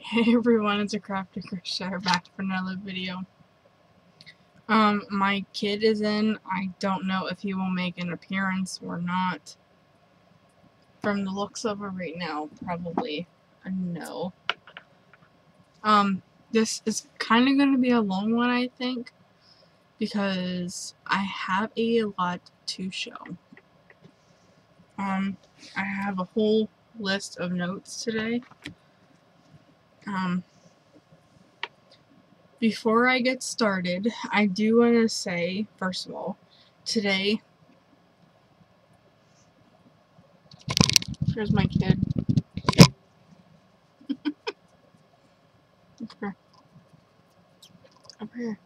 Hey everyone, it's a Crafty Crocheter back for another video. My kid is in. I don't know if he will make an appearance or not. From the looks of it right now, probably a no. This is kind of going to be a long one, I think, because I have a lot to show. I have a whole list of notes today. Before I get started, I do want to say, first of all, today, here's my kid. Up here. Up here.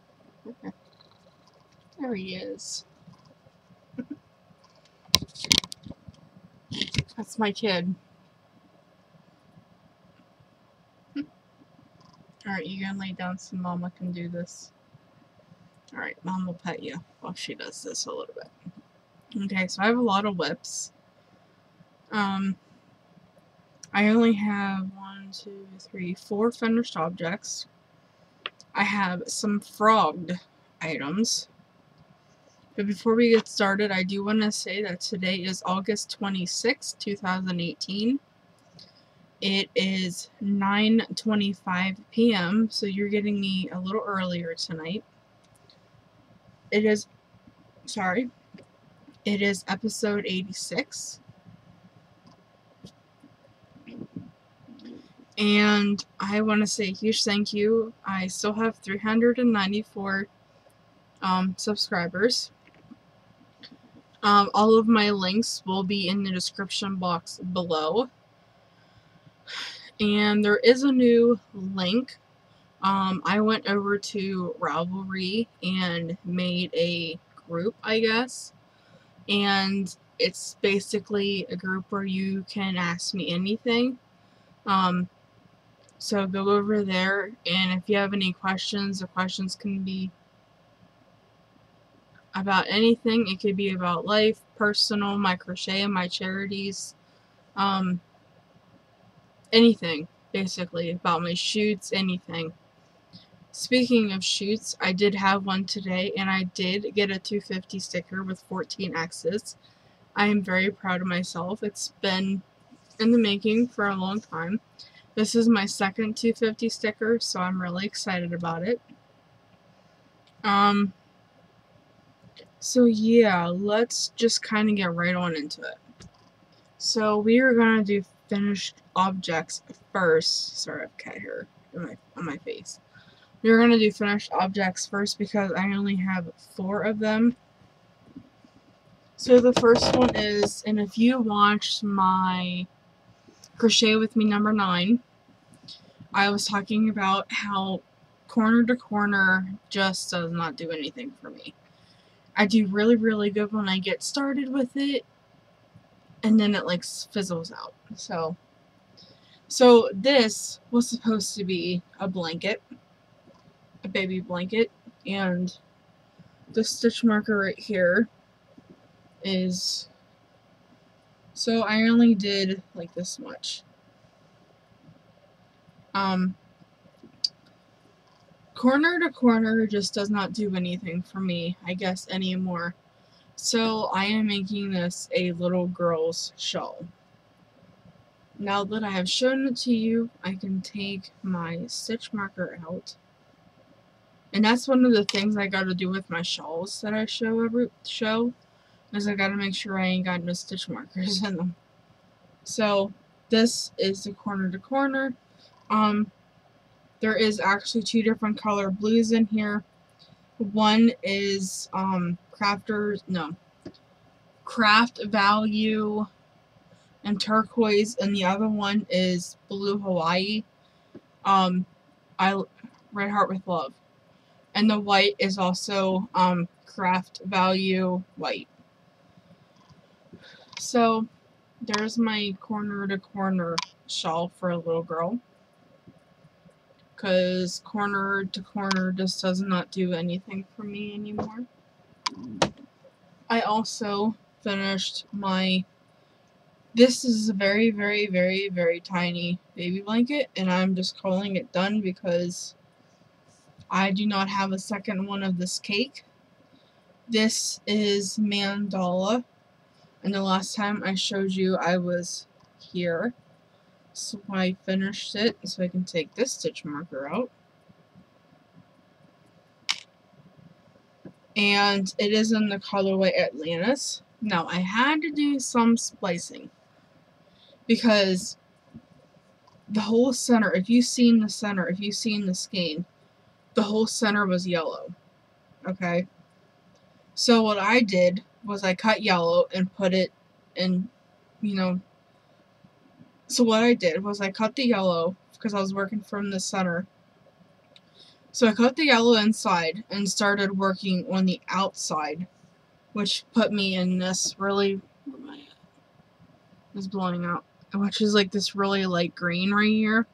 Up here. There he is. That's my kid. Alright, you gonna lay down so Mama can do this? Alright, Mom will pet you while she does this a little bit. Okay, so I have a lot of whips. I only have 4 finished objects. I have some frogged items. But before we get started, I do want to say that today is August 26, 2018. It is 9:25 p.m., so you're getting me a little earlier tonight. It is episode 86. And I want to say a huge thank you. I still have 394 subscribers. All of my links will be in the description box below. And there is a new link. I went over to Ravelry and made a group, I guess. And it's basically a group where you can ask me anything. So go over there, and if you have any questions, the questions can be about anything. It could be about life, personal, my crochet, my charities, anything, basically, about my shoots, anything. Speaking of shoots, I did have one today, and I did get a 250 sticker with 14 X's. I am very proud of myself. It's been in the making for a long time. This is my second 250 sticker, so I'm really excited about it. So yeah, let's just kind of get right on into it. So we are going to do finished objects first. Sorry, I have cat hair on my face. We're going to do finished objects first because I only have 4 of them. So the first one is, and if you watched my Crochet With Me number 9, I was talking about how corner to corner just does not do anything for me. I do really, really good when I get started with it, and then it like fizzles out. So this was supposed to be a blanket, a baby blanket, and the stitch marker right here is, so I only did like this much. Corner to corner just does not do anything for me, I guess, anymore. So I am making this a little girl's shawl. Now that I have shown it to you, I can take my stitch marker out. And that's one of the things I gotta do with my shawls that I show, is I gotta make sure I ain't got no stitch markers in them. So this is the corner to corner. There is actually 2 different color blues in here. One is Craft Value and turquoise, and the other one is Blue Hawaii. Red Heart with Love. And the white is also Craft Value white. So there's my corner to corner shawl for a little girl, because corner to corner just does not do anything for me anymore. I also finished my This is a very, very, very, very tiny baby blanket, and I'm just calling it done because I do not have a second one of this cake. This is mandala, and the last time I showed you I was here, so I finished it, so I can take this stitch marker out. And it is in the colorway Atlantis. Now, I had to do some splicing because the whole center, if you've seen the center, if you've seen the skein, the whole center was yellow. Okay? So what I did was I cut yellow and put it in, so what I did was I cut the yellow because I was working from the center. So I cut the yellow inside and started working on the outside, which put me in this really, is blowing out, which is like this really light green right here.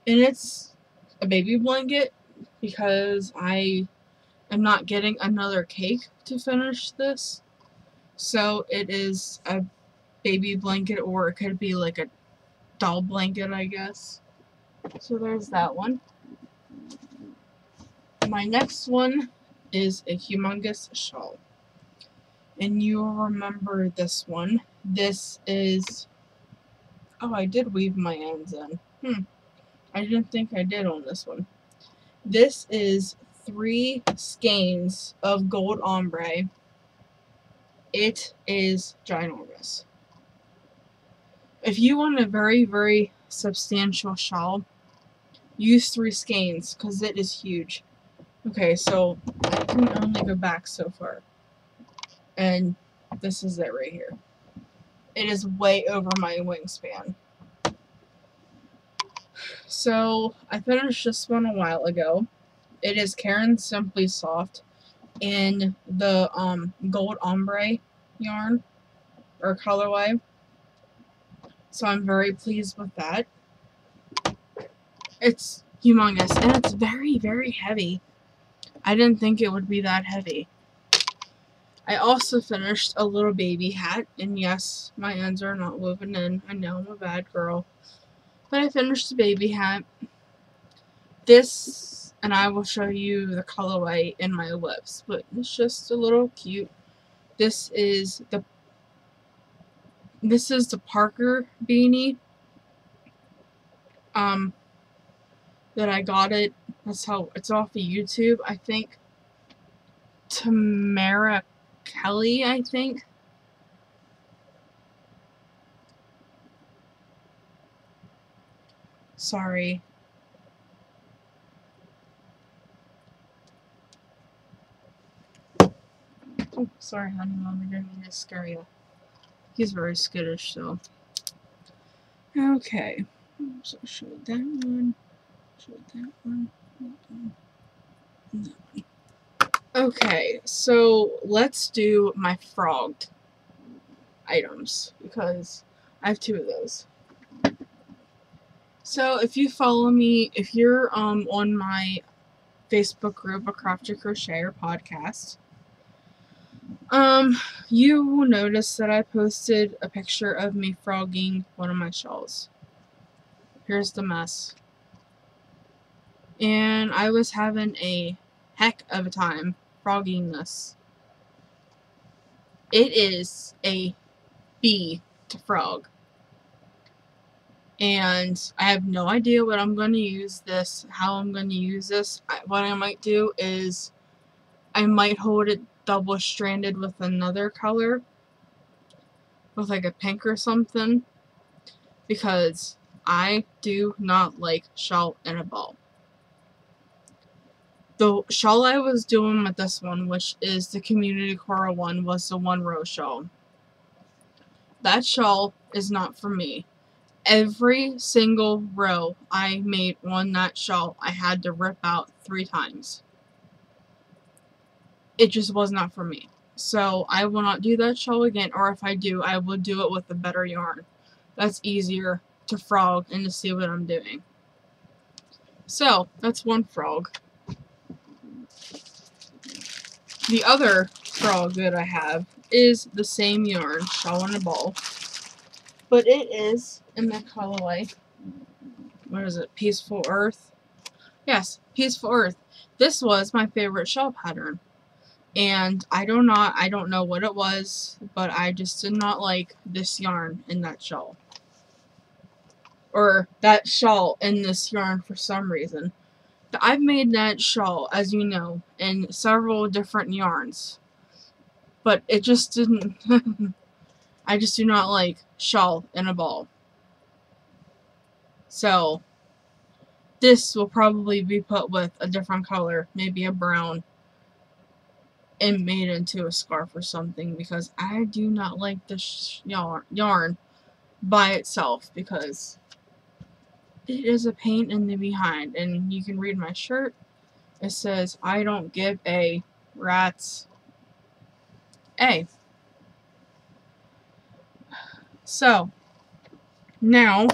And it's a baby blanket because I am not getting another cake to finish this. So it is a baby blanket, or it could be like a doll blanket, I guess. So there's that one. My next one is a humongous shawl. And you'll remember this one. This is... Oh, I did weave my ends in. I didn't think I did on this one. This is 3 skeins of gold ombre. It is ginormous. If you want a very, very substantial shawl, use 3 skeins because it is huge. Okay, so I can only go back so far. And this is it right here. It is way over my wingspan. So I finished this one a while ago. It is Karen Simply Soft in the gold ombre yarn or colorway. So I'm very pleased with that. It's humongous and it's very, very heavy. I didn't think it would be that heavy. I also finished a little baby hat, and yes, my ends are not woven in. I know I'm a bad girl. But I finished the baby hat. This, and I will show you the colorway in my lips, but it's just a little cute. This is the Parker beanie. That I got it. That's how it's off of YouTube. I think Tamara Kelly, I think. Sorry. Oh, sorry, honey, Mom. I didn't mean to scare you. He's very skittish, so. Okay. So show that one. Show that one. That one. And that one. Okay, so let's do my frogged items because I have 2 of those. So if you follow me, if you're on my Facebook group, A Crafty Crocheter Podcast, you will notice that I posted a picture of me frogging one of my shawls. Here's the mess. And I was having a heck of a time frogging this. It is a bee to frog. And I have no idea what I'm going to use this, how I'm going to use this. What I might do is I might hold it double stranded with another color, with like a pink or something, because I do not like shawl in a ball. The shawl I was doing with this one, which is the Community Coral one, was the 1-row shawl. That shawl is not for me. Every single row I made on that shawl, I had to rip out 3 times. It just was not for me. So I will not do that shawl again, or if I do, I will do it with a better yarn. That's easier to frog and to see what I'm doing. So, that's one frog. The other frog that I have is the same yarn, shawl in a ball. But it is in the colorway. What is it? Peaceful Earth? Yes, Peaceful Earth. This was my favorite shell pattern. And I don't know what it was, but I just did not like this yarn in that shawl. Or that shawl in this yarn for some reason. I've made that shawl, as you know, in several different yarns. But it just didn't... I just do not like shawl in a ball. So, this will probably be put with a different color, maybe a brown, and made into a scarf or something, because I do not like this yarn by itself, because it is a pain in the behind. And you can read my shirt. It says, I don't give a rat's a. So, now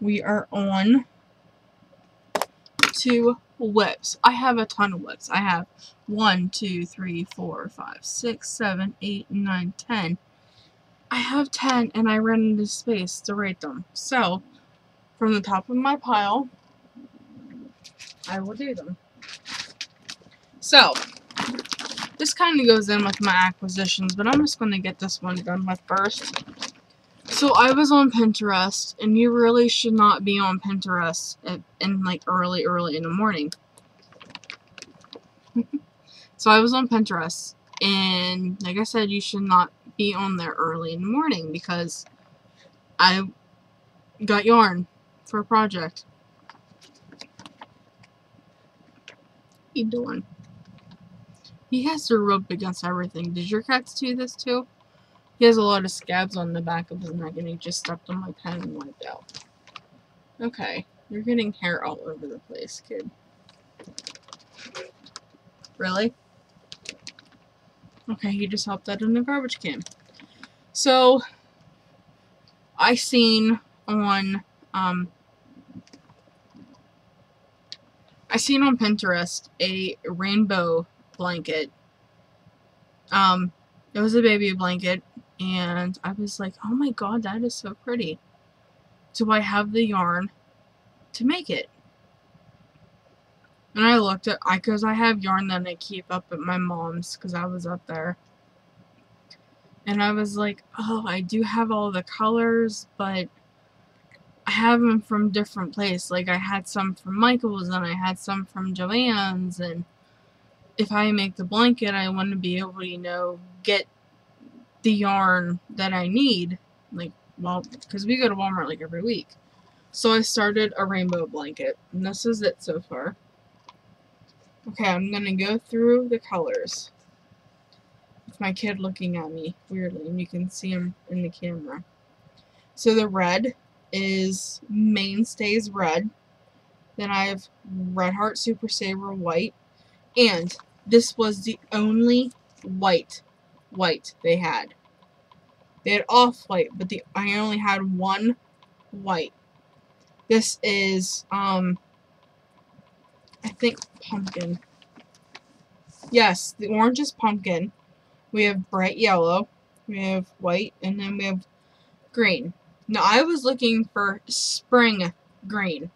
we are on to whips. I have a ton of whips. I have 1, 2, 3, 4, 5, 6, 7, 8, 9, 10. I have 10 and I ran into space to rate them. So, from the top of my pile, I will do them. So, this kind of goes in with my acquisitions, but I'm just going to get this one done with first. So, I was on Pinterest, and you really should not be on Pinterest in like early in the morning. So, I was on Pinterest, and like I said, you should not be on there early in the morning, because I got yarn for a project. What are you doing? He has to rub against everything. Did your cats do this too? He has a lot of scabs on the back of his neck, and he just stepped on my pen and wiped out. Okay, you're getting hair all over the place, kid. Really? Okay, he just helped out in the garbage can. So, I seen on Pinterest a rainbow blanket. It was a baby blanket, and I was like, oh my god, that is so pretty. Do I have the yarn to make it? And I looked at, because I have yarn that I keep up at my mom's, because I was up there. And I was like, oh, I do have all the colors, but I have them from different places. Like, I had some from Michael's, and I had some from Joann's, and if I make the blanket, I want to be able to, you know, get the yarn that I need. Like, well, because we go to Walmart, like, every week. So I started a rainbow blanket, and this is it so far. Okay, I'm going to go through the colors. With my kid looking at me weirdly, and you can see him in the camera. So the red is Mainstays Red. Then I have Red Heart Super Saver White. And this was the only white they had. They had off-white, but I only had one white. This is, I think pumpkin. Yes, the orange is pumpkin. We have bright yellow. We have white, and then we have green. Now, I was looking for spring green.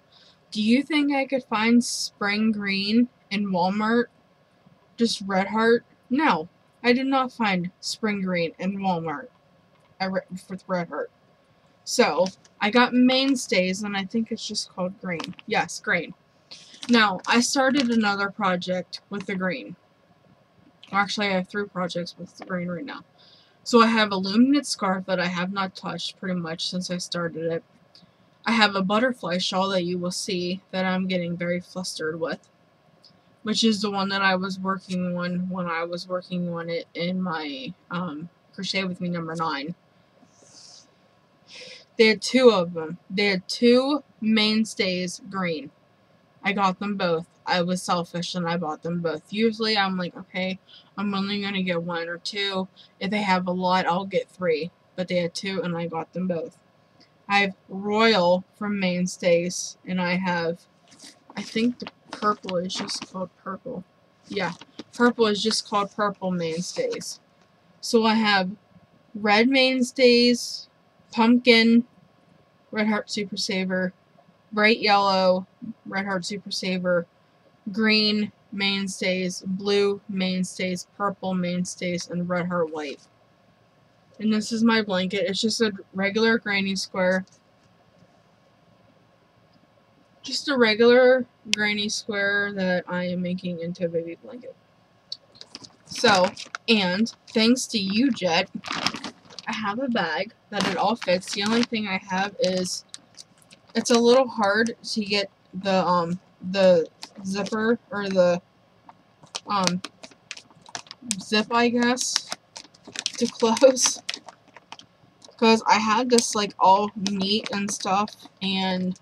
Do you think I could find spring green in Walmart? Just Red Heart? No, I did not find spring green in Walmart with Red Heart. So, I got Mainstays, and I think it's just called green. Yes, green. Now, I started another project with the green. Well, actually, I have 3 projects with the green right now. So I have a loom knit scarf that I have not touched pretty much since I started it. I have a butterfly shawl that you will see that I'm getting very flustered with, which is the one that I was working on when I was working on it in my Crochet With Me number 9. They had 2 of them. They had 2 Mainstays green. I got them both. I was selfish and I bought them both. Usually I'm like, okay, I'm only going to get 1 or 2. If they have a lot, I'll get 3. But they had 2 and I got them both. I have Royal from Mainstays, and I have, I think the purple is just called purple. Yeah, purple is just called Purple Mainstays. So I have red Mainstays, pumpkin, Red Heart Super Saver, bright yellow, Red Heart Super Saver, green mainstays, blue mainstays, purple mainstays, and Red Heart White. And this is my blanket. It's just a regular granny square. Just a regular granny square that I am making into a baby blanket. So, and thanks to you, Jet, I have a bag that it all fits. The only thing I have is it's a little hard to get the zipper or the zip, I guess, to close, because I had this like all neat and stuff, and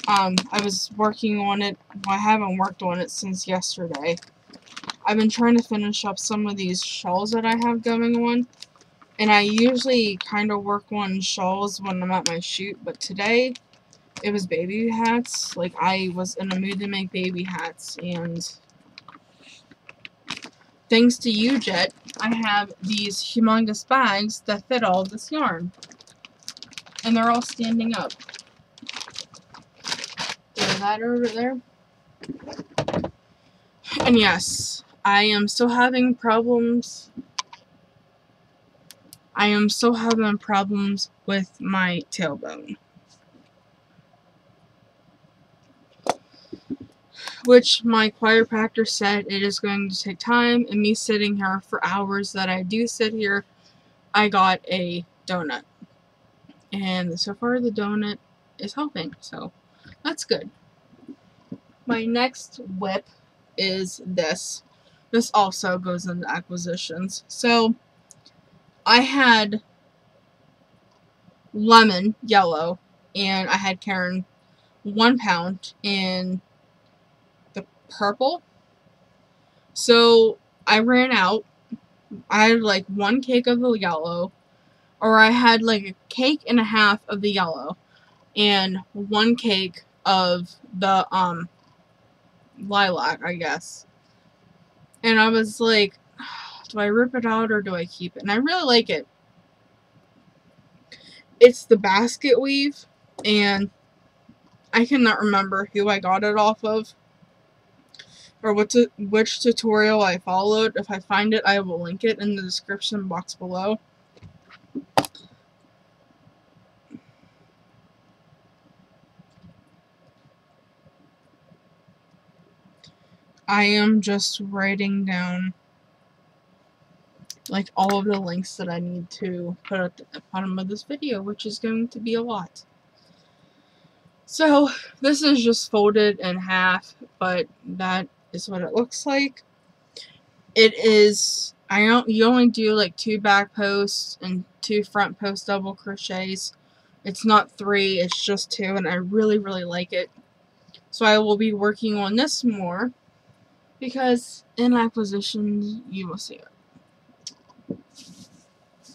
I was working on it. Well, I haven't worked on it since yesterday. I've been trying to finish up some of these shawls that I have going on, and I usually kind of work on shawls when I'm at my shoot, but today it was baby hats. Like, I was in a mood to make baby hats, and thanks to you, Jet, I have these humongous bags that fit all this yarn. And they're all standing up. Is that over there? And yes, I am still having problems. I am still having problems with my tailbone, which my chiropractor said it is going to take time, and me sitting here for hours that I do sit here, I got a donut. And so far the donut is helping, so that's good. My next whip is this. This also goes into acquisitions. So I had lemon yellow, and I had Karen 1 pound in the purple. So I ran out. I had like 1 cake of the yellow, or I had like a cake and a half of the yellow, and 1 cake of the lilac, I guess. And I was like, do I rip it out or do I keep it? And I really like it. It's the basket weave, and I cannot remember who I got it off of, or which tutorial I followed. If I find it, I will link it in the description box below. I am just writing down like all of the links that I need to put at the bottom of this video, which is going to be a lot. So this is just folded in half, but that is what it looks like. It is, you only do like 2 back posts and 2 front post double crochets. It's not 3, it's just 2, and I really, really like it. So I will be working on this more, because in acquisitions you will see it.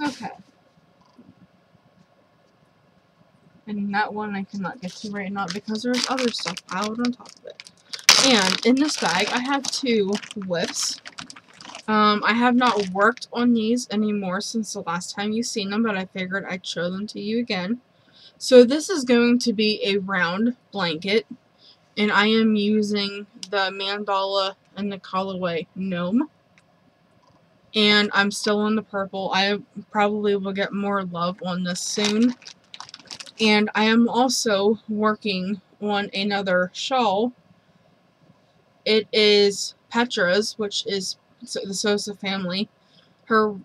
Okay. And that one I cannot get to right now because there's other stuff out on top of it. And in this bag I have 2 whips. I have not worked on these anymore since the last time you've seen them, but I figured I'd show them to you again. So this is going to be a round blanket, and I am using the mandala and the Callaway gnome. And I'm still on the purple. I probably will get more love on this soon. And I am also working on another shawl. It is Petra's, which is the Sosa family. Her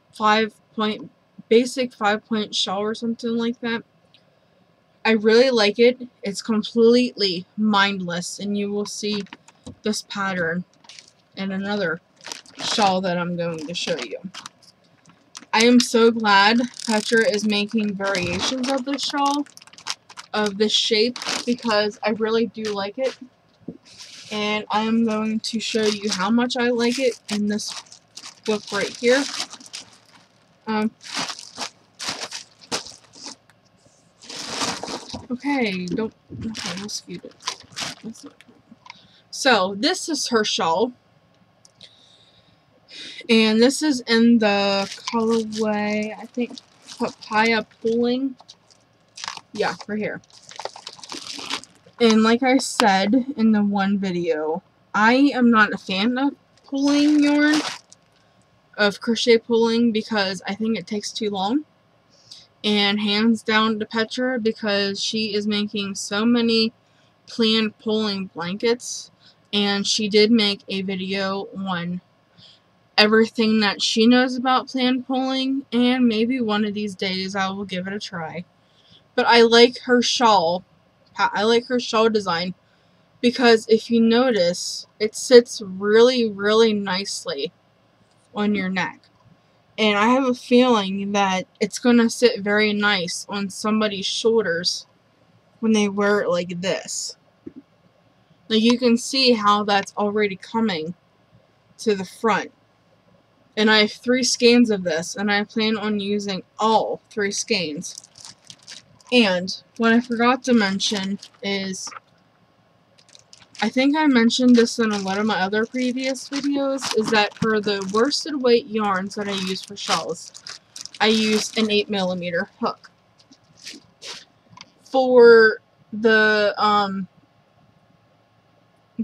basic 5-point shawl or something like that. I really like it. It's completely mindless, and you will see this pattern in another shawl that I'm going to show you. I am so glad Petra is making variations of this shawl, of this shape, because I really do like it. And I am going to show you how much I like it in this book right here. Okay, let's scoot it. That's not cool. So, this is her shawl. And this is in the colorway, I think papaya pulling. Yeah, right here. And like I said in the one video, I am not a fan of pulling yarn, of crochet pulling, because I think it takes too long. And hands down to Petra, because she is making so many planned pulling blankets, and she did make a video on everything that she knows about planned pulling, and maybe one of these days I will give it a try. But I like her shawl. I like her shawl design, because if you notice, it sits really, really nicely on your neck. And I have a feeling that it's going to sit very nice on somebody's shoulders when they wear it like this. Like, you can see how that's already coming to the front. And I have 3 skeins of this, and I plan on using all 3 skeins. And what I forgot to mention is, I think I mentioned this in a lot of my other previous videos, is that for the worsted weight yarns that I use for shawls, I use an 8mm hook. For the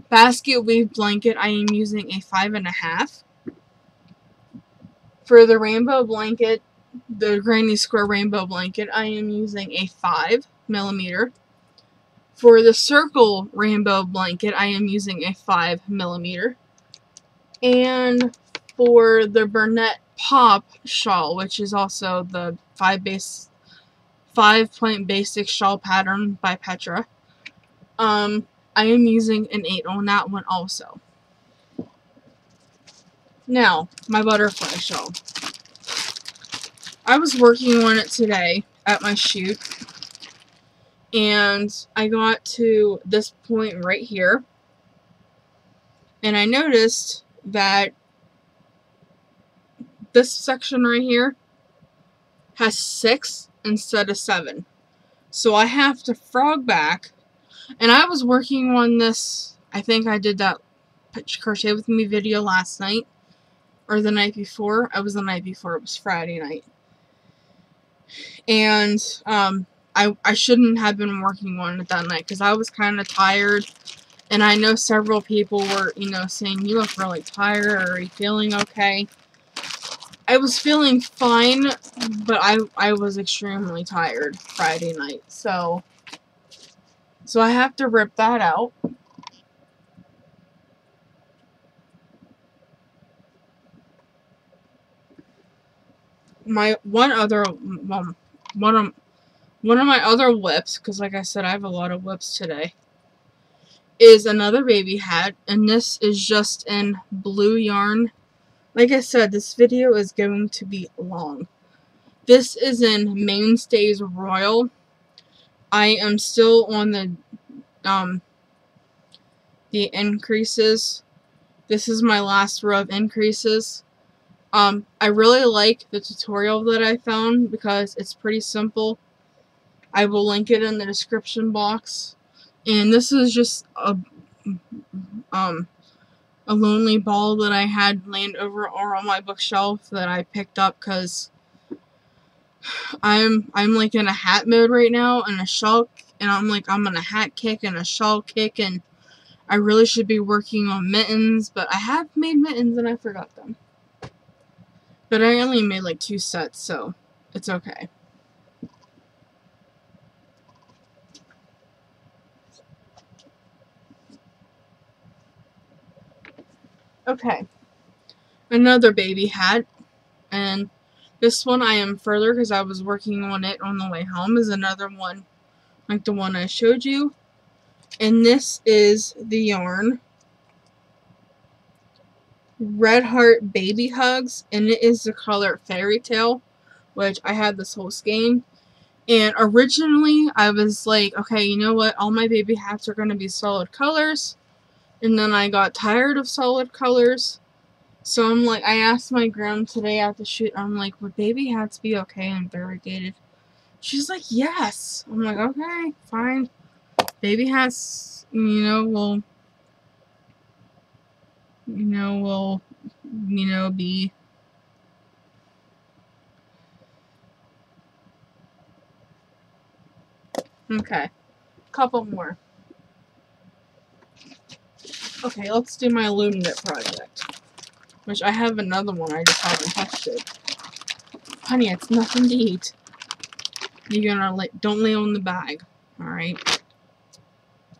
basket weave blanket, I am using a 5.5. For the rainbow blanket, the Granny Square rainbow blanket, I am using a 5mm. For the circle rainbow blanket, I am using a 5mm. And for the Burnett Pop shawl, which is also the 5-point basic shawl pattern by Petra, I am using an 8 on that one also. Now, my butterfly shawl. I was working on it today at my shoot, and I got to this point right here, and I noticed that this section right here has 6 instead of 7. So I have to frog back, and I was working on this, I think I did that crochet with me video last night, or the night before. It was the night before, it was Friday night. And I shouldn't have been working on it that night, because I was kind of tired, and I know several people were, you know, saying, you look really tired, or are you feeling okay? I was feeling fine, but I was extremely tired Friday night, so I have to rip that out. My one of my other whips, because like I said, I have a lot of whips today, is another baby hat, and this is just in blue yarn. Like I said, this video is going to be long. This is in Mainstays Royal. I am still on the increases. This is my last row of increases. I really like the tutorial that I found, because it's pretty simple. I will link it in the description box. And this is just a lonely ball that I had land over on my bookshelf that I picked up, because I'm like in a hat mode right now, and a shawl, and I'm in a hat kick and a shawl kick, and I really should be working on mittens, but I have made mittens and I forgot them. But I only made like 2 sets, so it's okay. Okay, another baby hat, and this one I am further, because I was working on it on the way home, is another one like the one I showed you. And this is the yarn Red Heart Baby Hugs, and it is the color Fairy Tale, which I had this whole skein. And originally I was like, okay, you know what, all my baby hats are going to be solid colors. And then I got tired of solid colors. So I'm like, I asked my grandma today at the shoot, I'm like, would baby hats be okay and variegated? She's like, yes. I'm like, okay, fine. Baby hats, will be Okay, couple more. Okay, let's do my Illuminate project. Which I have another one, I just haven't touched it. Honey, it's nothing to eat. You're gonna don't lay on the bag, alright?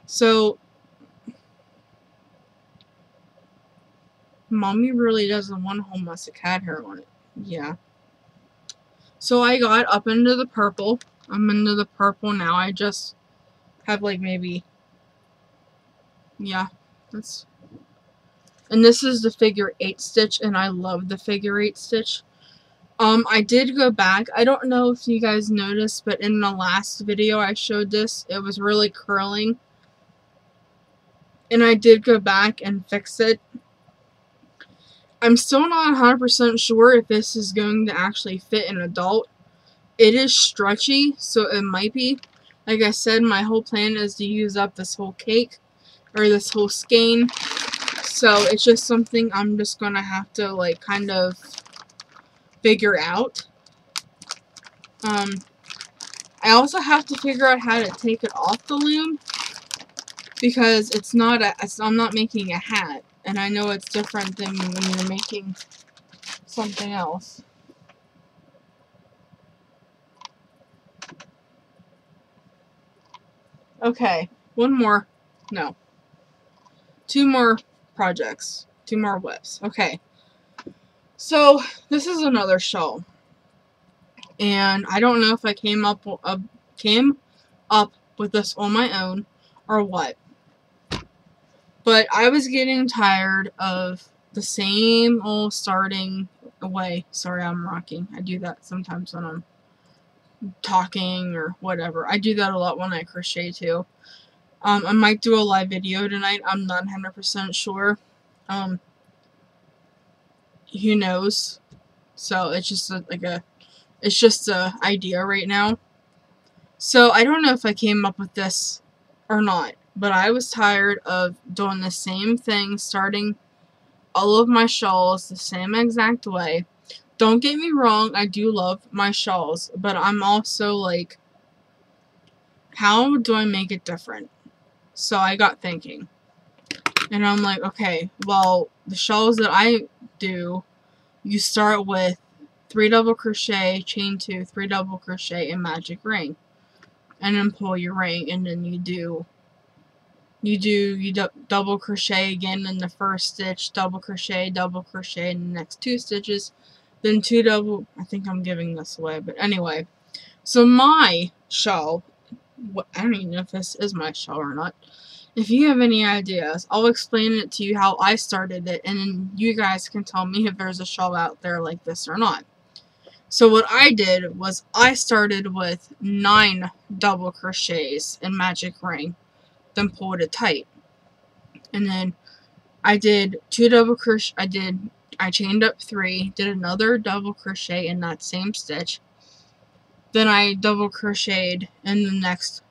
So, Mommy really doesn't want a whole mess of cat hair on it. Yeah. So I got up into the purple. I'm into the purple now. I just have like maybe, yeah, that's, and this is the figure 8 stitch, and I love the figure 8 stitch. I did go back. I don't know if you guys noticed, but in the last video I showed this, it was really curling. And I did go back and fix it. I'm still not 100% sure if this is going to actually fit an adult. It is stretchy, so it might be. Like I said, my whole plan is to use up this whole cake, or this whole skein. So it's just something I'm just gonna have to like kind of figure out. I also have to figure out how to take it off the loom, because I'm not making a hat, and I know it's different than when you're making something else. Okay, one more. No. 2 more projects. 2 more whips. Okay. So, this is another shawl. And I don't know if I came up with this on my own or what. But I was getting tired of the same old starting away. Sorry, I'm rocking. I do that sometimes when I'm talking or whatever. I do that a lot when I crochet too. I might do a live video tonight. I'm not 100% sure. Who knows? So it's just it's just a idea right now. So I don't know if I came up with this or not, but I was tired of doing the same thing, starting all of my shawls the same exact way. Don't get me wrong, I do love my shawls, but I'm also like, how do I make it different? So I got thinking. And I'm like, okay, well, the shawls that I do, you start with 3 double crochet, chain 2, 3 double crochet, and magic ring. And then pull your ring, and then you double crochet again in the first stitch, double crochet in the next 2 stitches, then 2 double, I think I'm giving this away, but anyway. So my shawl, I don't even know if this is my shawl or not. If you have any ideas, I'll explain it to you how I started it, and then you guys can tell me if there's a shawl out there like this or not. So what I did was I started with 9 double crochets in magic ring, then pulled it tight. And then I did 2 double crochet, I chained up 3, did another double crochet in that same stitch. Then I double crocheted in the next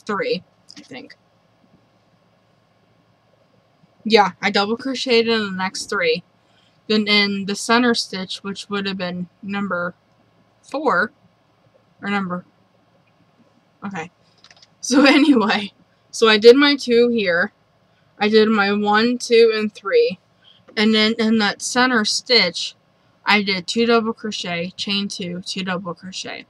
3, I think. Yeah, I double crocheted in the next 3. Then in the center stitch, which would have been number 4, or number, okay. So anyway, so I did my 2 here. I did my 1, 2, and 3. And then in that center stitch, I did 2 double crochet, chain 2, 2 double crochet.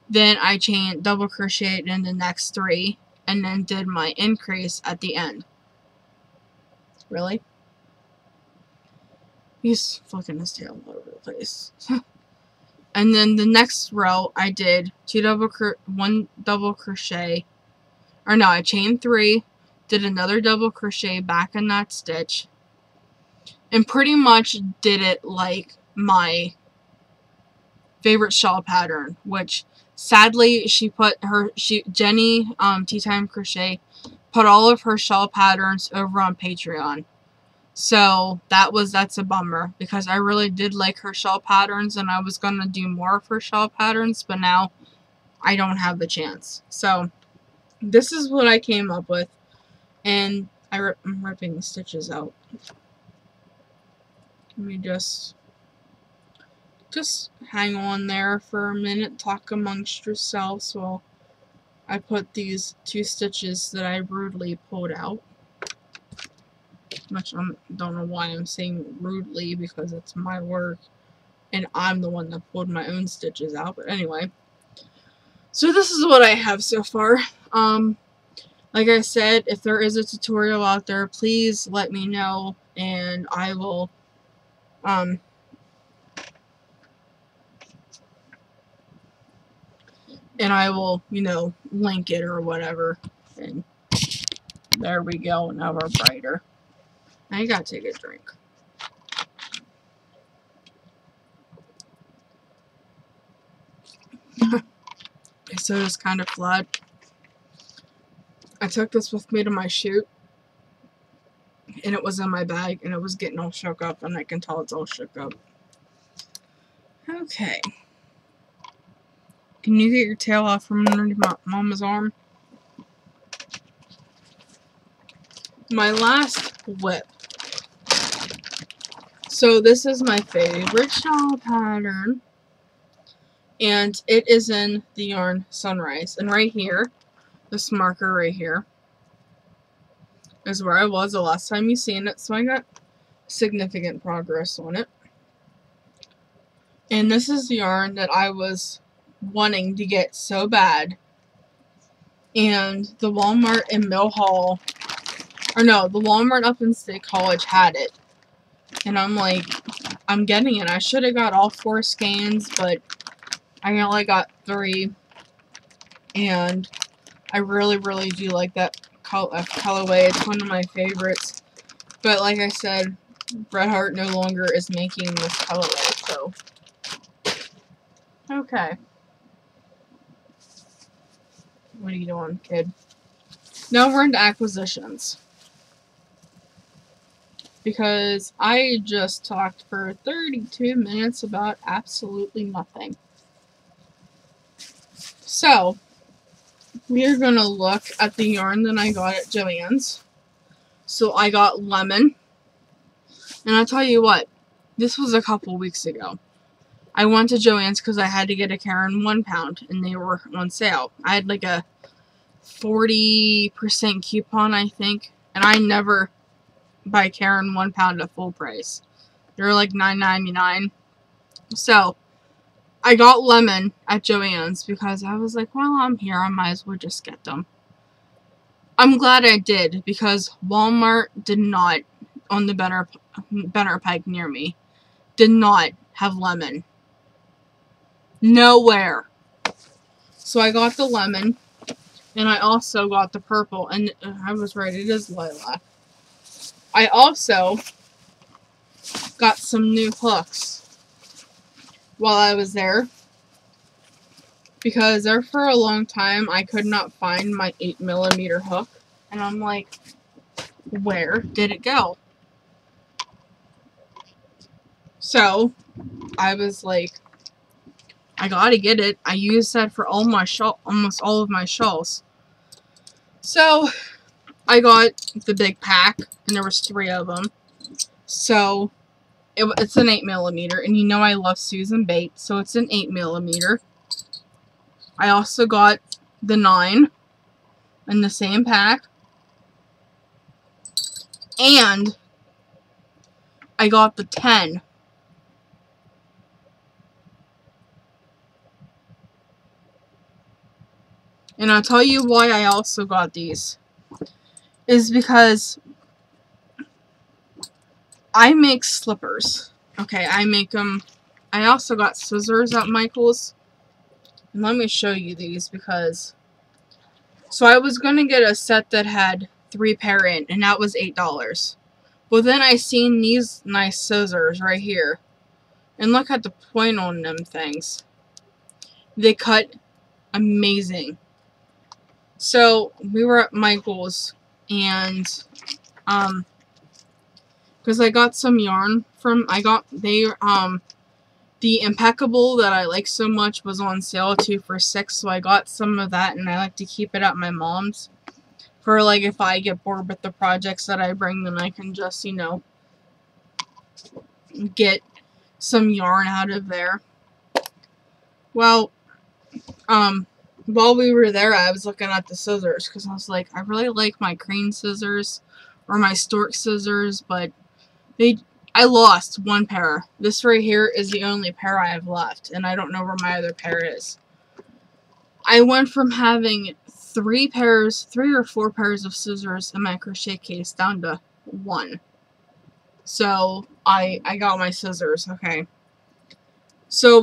Then I double crocheted in the next 3, and then did my increase at the end. Really? He's flicking his tail all over the place. And then the next row, I did 1 double crochet, or no, I chained 3, did another double crochet back in that stitch, and pretty much did it like my favorite shawl pattern, which sadly Jenny, Tea Time Crochet, put all of her shawl patterns over on Patreon. So that's a bummer, because I really did like her shawl patterns, and I was gonna do more of her shawl patterns, but now I don't have the chance. So this is what I came up with, and I'm ripping the stitches out. Let me just just hang on there for a minute, talk amongst yourselves while I put these 2 stitches that I rudely pulled out. Which I don't know why I'm saying rudely, because it's my work and I'm the one that pulled my own stitches out. But anyway, so this is what I have so far. Like I said, if there is a tutorial out there, please let me know, and I will you know, link it or whatever. And there we go. Now we're brighter. I gotta take a drink. So it's kind of flat. I took this with me to my shoot, and it was in my bag, and it was getting all shook up, and I can tell it's all shook up. Okay. Can you get your tail off from underneath Mama's arm? My last whip. So this is my favorite shawl pattern, and it is in the yarn Sunrise. And right here, this marker right here, is where I was the last time you seen it, so I got significant progress on it. And this is the yarn that I was wanting to get so bad, and the Walmart in Mill Hall, or no, the Walmart up in State College had it, and I'm like, I'm getting it. I should have got all 4 skeins, but I only got 3, and I really do like that colorway. It's one of my favorites, but like I said, Bret Hart no longer is making this colorway, so okay. What are you doing, kid? Now we're into acquisitions, because I just talked for 32 minutes about absolutely nothing. So, we are going to look at the yarn that I got at Joann's. So I got lemon, and I'll tell you what, this was a couple weeks ago. I went to Joann's because I had to get a Karen 1 pound, and they were on sale. I had like a 40% coupon, I think, and I never buy Karen 1 pound at full price. They're like $9.99. So I got lemon at Joann's because I was like, well, I'm here, I might as well just get them. I'm glad I did, because Walmart did not, on the Benner Pike near me, did not have lemon. Nowhere. So I got the lemon, and I also got the purple, and I was right, it is lilac. I also got some new hooks while I was there, because there for a long time I could not find my 8mm hook, and I'm like, where did it go? So I was like, I gotta get it. I used that for all my almost all of my shawls. So I got the big pack, and there was 3 of them. So it's an 8mm, and you know I love Susan Bates, so it's an 8mm. I also got the 9 in the same pack, and I got the 10. And I'll tell you why I also got these. Is because I make slippers. Okay, I make them. I also got scissors at Michael's. And let me show you these, because... So I was going to get a set that had 3 pair in, and that was $8. Well, then I seen these nice scissors right here. And look at the point on them things. They cut amazing. So we were at Michael's, and because I got some yarn from, the Impeccable that I like so much was on sale 2 for $6, so I got some of that, and I like to keep it at my mom's for, like, if I get bored with the projects that I bring, then I can just, you know, get some yarn out of there. Well, while we were there, I was looking at the scissors because I was like, I really like my crane scissors or my stork scissors, but I lost one pair. This right here is the only pair I have left, and I don't know where my other pair is. I went from having 3 or 4 pairs of scissors in my crochet case down to 1. So I got my scissors, okay. So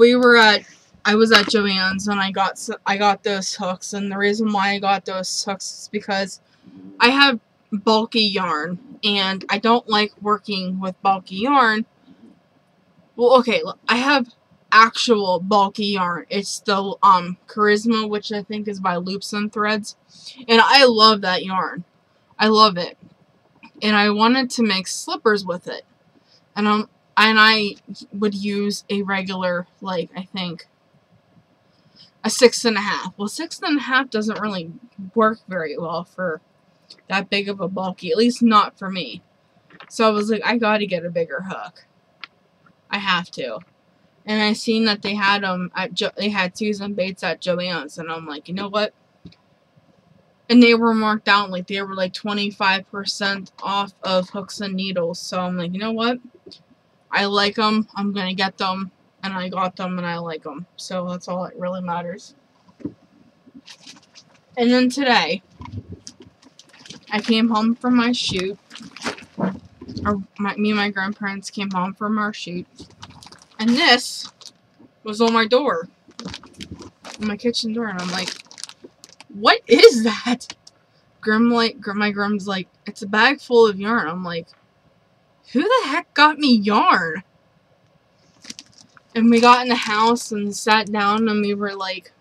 I was at Joann's and I got those hooks, and the reason why I got those hooks is because I have bulky yarn and I don't like working with bulky yarn. Well, okay, look, I have actual bulky yarn. It's the Charisma, which I think is by Loops and Threads, and I love that yarn. I love it, and I wanted to make slippers with it, and I would use a regular, like, I think a 6.5. Well, 6.5 doesn't really work very well for that big of a bulky, at least not for me. So I was like, I gotta get a bigger hook. I have to. And I seen that they had them they had Susan Bates at Joann's, and I'm like, you know what? And they were marked out, like they were like 25% off of hooks and needles. So I'm like, you know what? I like them. I'm gonna get them, and I got them, and I like them. So that's all that really matters. And then today, I came home from my shoot. Me and my grandparents came home from our shoot, and this was on my door, on my kitchen door, and I'm like, what is that? My grandma's like, it's a bag full of yarn. I'm like, who the heck got me yarn? And we got in the house and sat down, and we were like,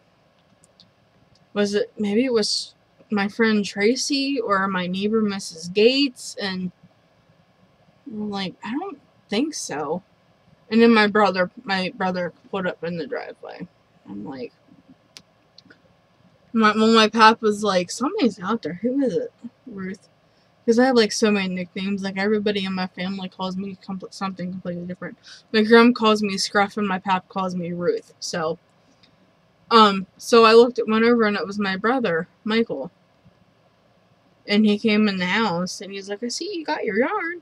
maybe it was my friend Tracy or my neighbor Mrs. Gates, and I'm like, I don't think so. And then my brother put up in the driveway. I'm like, my pap was like, somebody's out there. Who is it? Ruth. Because I have like so many nicknames. Like everybody in my family calls me something completely different. My grandma calls me Scruff, and my pap calls me Ruth. So I went over, and it was my brother, Michael. And he came in the house, and he's like, I see you got your yarn.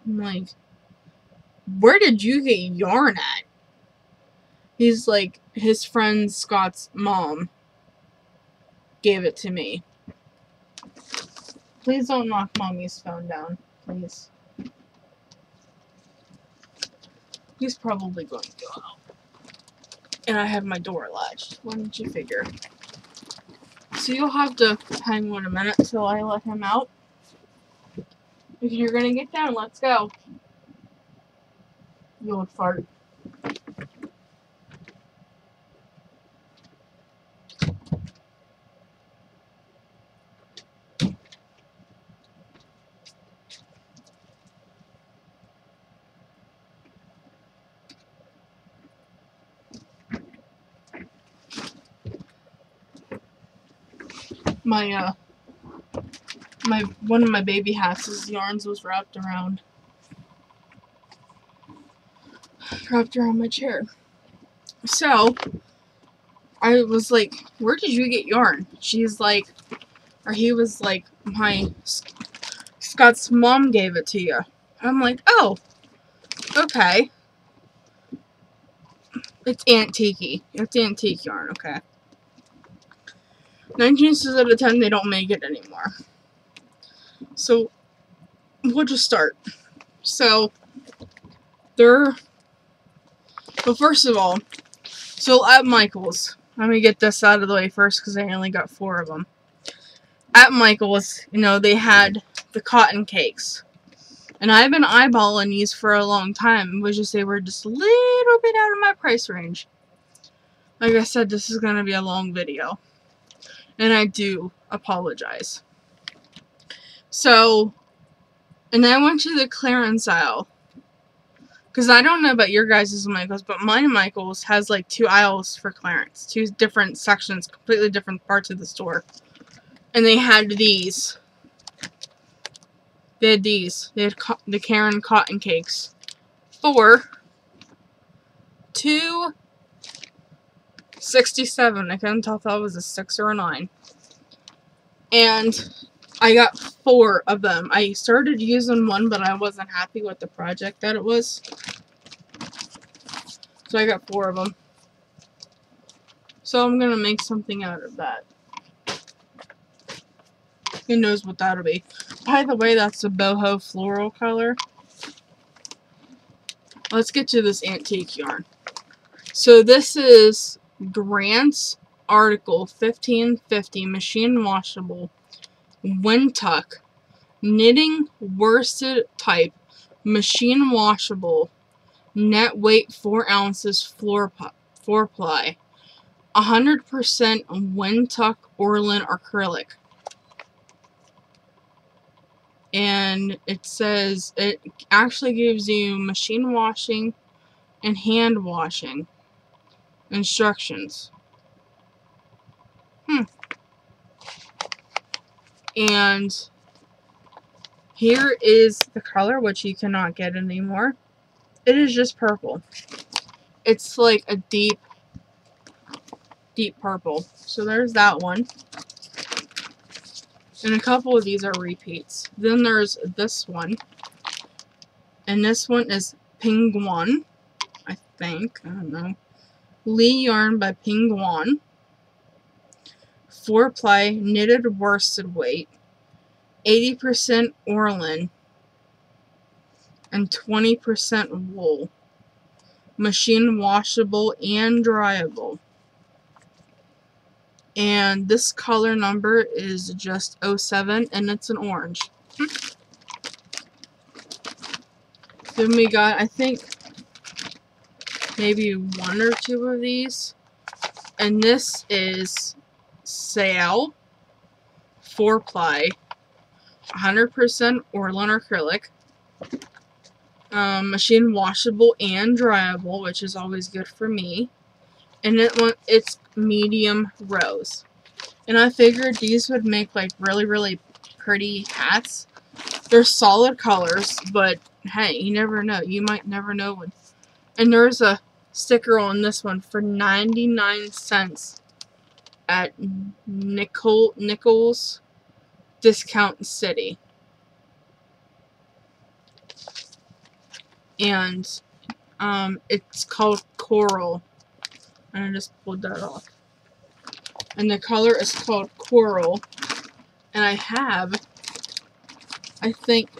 I'm like, where did you get yarn at? He's like, his friend Scott's mom gave it to me. Please don't knock Mommy's phone down, please. He's probably going to go out. And I have my door latched. Why didn't you figure? So you'll have to hang on a minute till I let him out. If you're gonna get down, let's go. You old fart. One of my baby hats' yarns was wrapped around my chair. So I was like, where did you get yarn? She's like, or he was like, Scott's mom gave it to you. I'm like, oh, okay. It's antique. It's antique yarn, okay. 9 chances out of 10 they don't make it anymore. So we'll just start. So well, first of all, so at Michael's, let me get this out of the way first because I only got 4 of them. At Michael's, you know, they had the cotton cakes. And I've been eyeballing these for a long time. It was just they were just a little bit out of my price range. Like I said, this is going to be a long video. And I do apologize. So, and then I went to the clearance aisle. Because I don't know about your guys' Michael's, but my Michael's has like 2 aisles for clearance. 2 different sections, completely different parts of the store. And they had these. They had these. They had the Karen cotton cakes for 267. I couldn't tell if that was a 6 or a 9. And I got 4 of them. I started using one, but I wasn't happy with the project that it was. So I got 4 of them. So I'm going to make something out of that. Who knows what that'll be. By the way, that's a boho floral color. Let's get to this antique yarn. So this is Grant's Article 1550 machine washable wind tuck knitting worsted type machine washable net weight 4 ounces four ply 100% wind tuck Orlin acrylic. And it says it actually gives you machine washing and hand washing instructions. And here is the color, which you cannot get anymore. It is just purple. It's like a deep purple. So there's that one. And a couple of these are repeats. Then there's this one. And this one is Penguin, I think. I don't know. Lee yarn by Penguin. 4 ply knitted worsted weight. 80% Orlin. And 20% wool. Machine washable and dryable. And this color number is just 07, and it's an orange. Then we got, I think, maybe 1 or 2 of these. And this is Sail 4 ply 100% Orlin acrylic. Machine washable and dryable, which is always good for me. And it's medium rose. And I figured these would make like really, really pretty hats. They're solid colors, but hey, you never know. You might never know when. And there's a sticker on this one for 99 cents at Nichols Discount City. And it's called Coral. And I just pulled that off. And the color is called Coral. And I have, I think,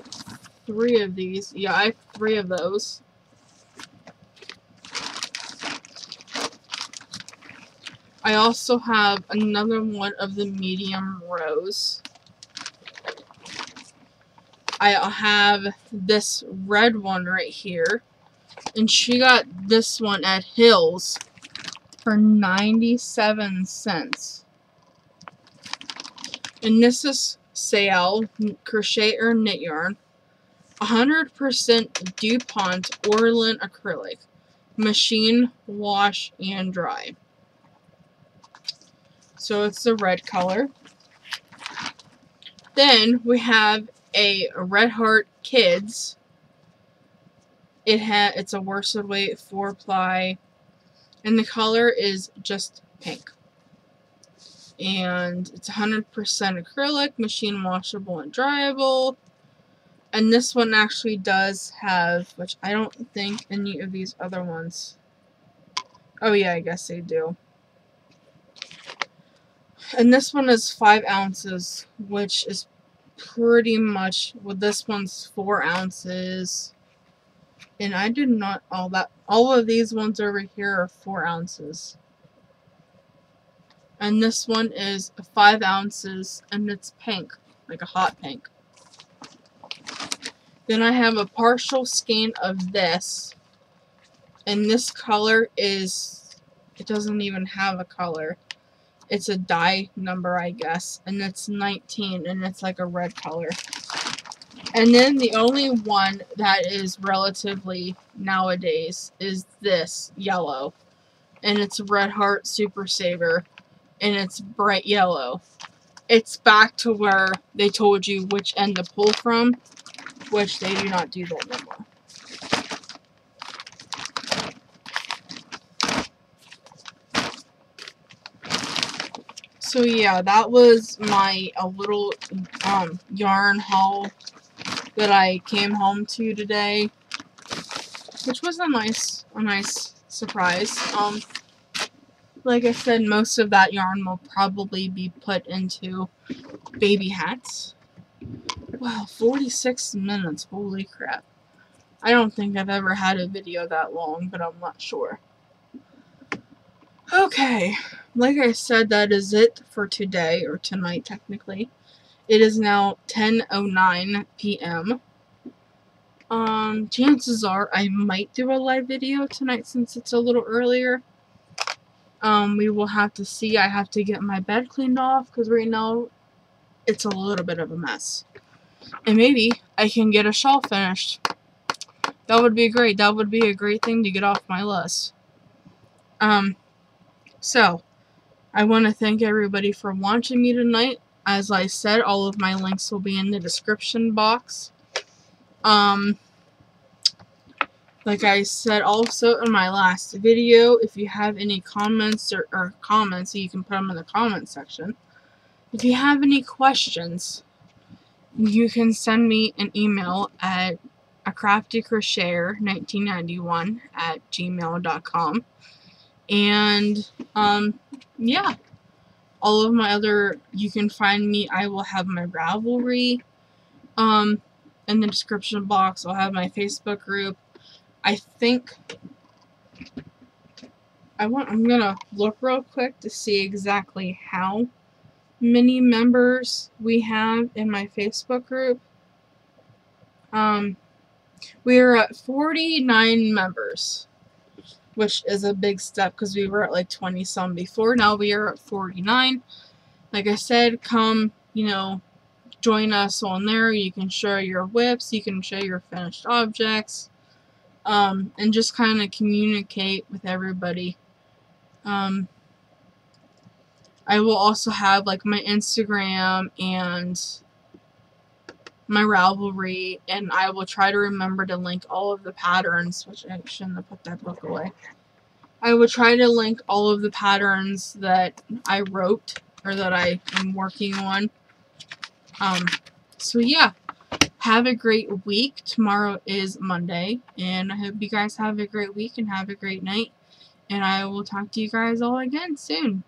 3 of these. Yeah, I have 3 of those. I also have another one of the medium rose. I have this red one right here. And she got this one at Hills for 97 cents. And this is Sail crochet or knit yarn. 100% DuPont Orlin acrylic. Machine wash and dry. So it's the red color. Then we have a Red Heart Kids. It's a worsted weight 4 ply. And the color is just pink. And it's 100% acrylic, machine washable and dryable. And this one actually does have, which I don't think any of these other ones. Oh yeah, I guess they do. And this one is 5 ounces, which is pretty much, well, this one's 4 ounces. And I did not, all of these ones over here are 4 ounces. And this one is 5 ounces, and it's pink, like a hot pink. Then I have a partial skein of this. And this color is, it doesn't even have a color. It's a dye number, I guess. And it's 19, and it's like a red color. And then the only one that is relatively nowadays is this yellow. And it's Red Heart Super Saver. And it's bright yellow. It's back to where they told you which end to pull from, which they do not do that no more. So yeah, that was my little yarn haul that I came home to today, which was a nice surprise. Like I said, most of that yarn will probably be put into baby hats. Wow, 46 minutes, holy crap. I don't think I've ever had a video that long, but I'm not sure. Okay, like I said, that is it for today, or tonight technically. It is now 10:09 p.m. Chances are I might do a live video tonight since it's a little earlier. We will have to see. I have to get my bed cleaned off because right now it's a little bit of a mess. And maybe I can get a shawl finished. That would be great. That would be a great thing to get off my list. So, I want to thank everybody for watching me tonight. As I said, all of my links will be in the description box. Like I said also in my last video, if you have any comments or comments, you can put them in the comment section. If you have any questions, you can send me an email at acraftycrocheter1991@gmail.com. And, yeah. All of my other, you can find me, I will have my Ravelry, in the description box. I'll have my Facebook group. I think, I'm gonna look real quick to see exactly how many members we have in my Facebook group. We are at 49 members, which is a big step because we were at like 20 some before. Now we are at 49. Like I said, come, join us on there. You can share your whips, you can share your finished objects, and just kind of communicate with everybody. I will also have like my Instagram and my Ravelry, and I will try to remember to link all of the patterns, which I shouldn't have put that book away. I will try to link all of the patterns that I wrote or that I am working on. So yeah, have a great week. Tomorrow is Monday, and I hope you guys have a great week and have a great night. And I will talk to you guys all again soon.